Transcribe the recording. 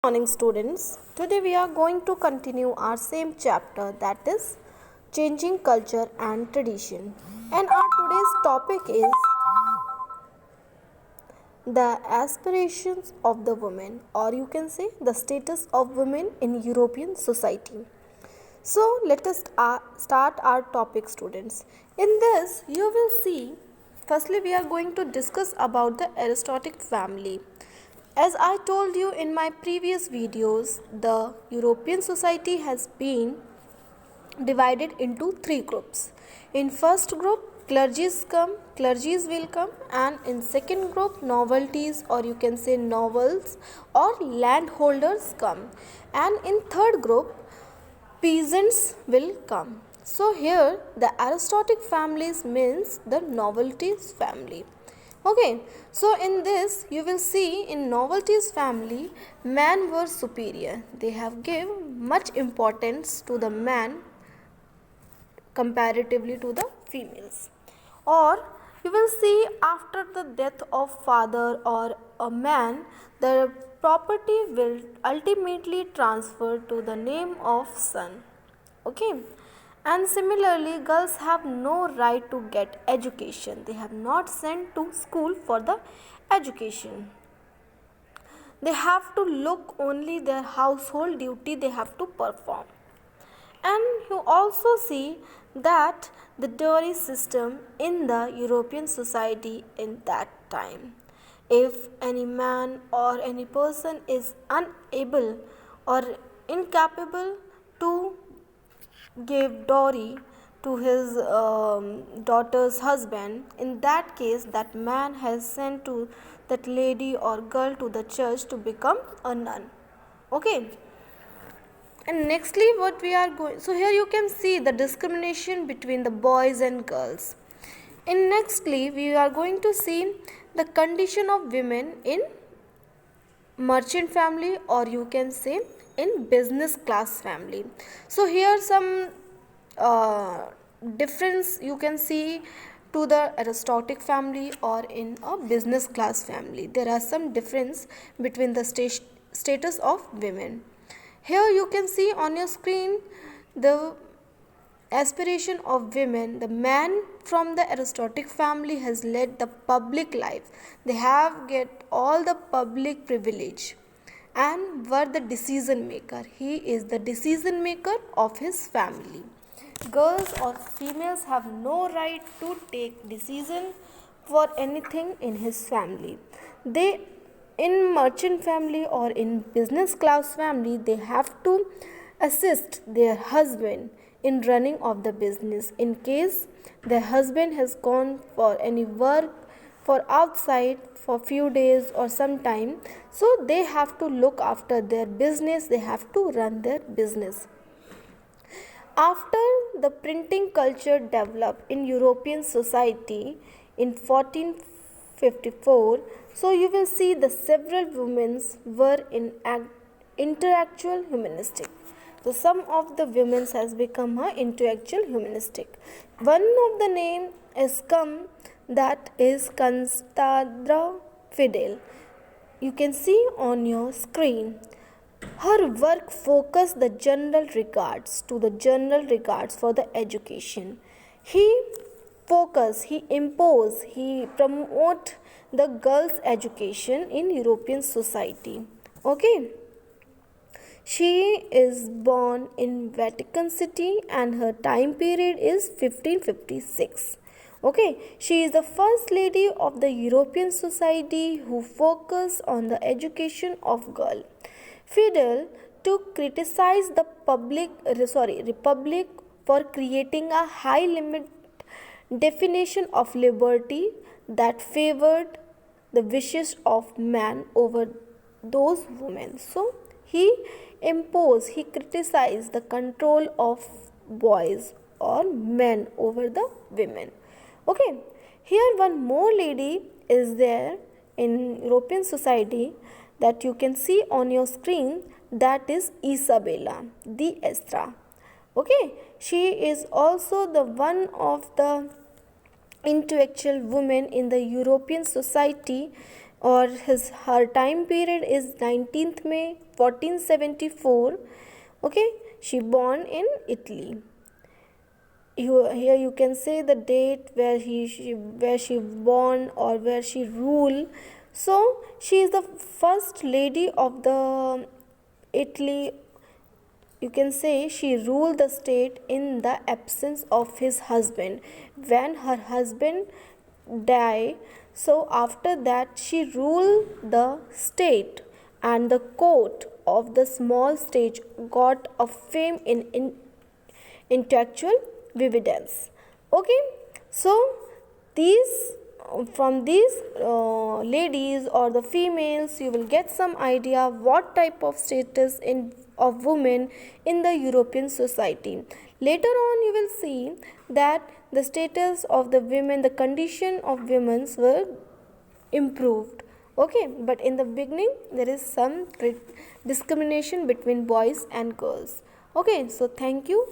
Morning students, today we are going to continue our same chapter, that is changing culture and tradition, and our today's topic is the aspirations of the women, or you can say the status of women in European society. So let us start our topic, students. In this you will see, firstly we are going to discuss about the aristocratic family. As I told you in my previous videos, the European society has been divided into three groups. In first group, clergies will come, and in second group, novelties, or you can say novels or landholders come, and in third group, peasants will come. So here the aristocratic families means the novelties family. Okay, so in this you will see in novelties family men were superior. They have give much importance to the man comparatively to the females. Or you will see after the death of father or a man, the property will ultimately transfer to the name of son. Okay, and similarly girls have no right to get education. They have not sent to school for the education. They have to look only their household duty they have to perform. And you also see that the dowry system in the European society in that time. If any man or any person is unable or incapable to give dowry to his daughter's husband, in that case that man has sent to that lady or girl to the church to become a nun. Okay, and nextly what we are going, so here you can see the discrimination between the boys and girls. In nextly we are going to see the condition of women in merchant family, or you can say in business class family. So here some difference you can see to the aristocratic family or in a business class family. There are some difference between the status of women. Here you can see on your screen the aspiration of women. The man from the aristocratic family has led the public life. They have get all the public privilege and were the decision maker. He is the decision maker of his family. Girls or females have no right to take decision for anything in his family. They in merchant family or in business class family, they have to assist their husband in running of the business. In case their husband has gone for any work for outside for few days or some time, so they have to look after their business, they have to run their business. After the printing culture developed in European society in 1454, so you will see the several women were in intellectual humanistic. So some of the women has become a intellectual humanistic. One of the name is come, that is Constanza Fidel. You can see on your screen. Her work focused the general regards for the education. He impose, he promote the girls' education in European society. Okay. She is born in Vatican City and her time period is 1556. Okay, she is the first lady of the European society who focused on the education of girl. Fidel to criticize the republic for creating a high limit definition of liberty that favored the wishes of man over those women. So he criticized the control of boys or men over the women. Okay, here one more lady is there in European society that you can see on your screen, that is Isabella the Estra. Okay, she is also the one of the intellectual women in the European society or her time period is 19th May 1474. Okay, she born in Italy. Here you can say the date where where she born or where she rule. So she is the first lady of the Italy. You can say she ruled the state in the absence of his husband. When her husband died, so after that she ruled the state, and the court of the small state got a fame in intellectual evidence. Okay, so these from these ladies or the females, you will get some idea what type of status in of women in the European society. Later on you will see that the status of the women, the condition of women were improved. Okay, but in the beginning there is some discrimination between boys and girls. Okay, so thank you.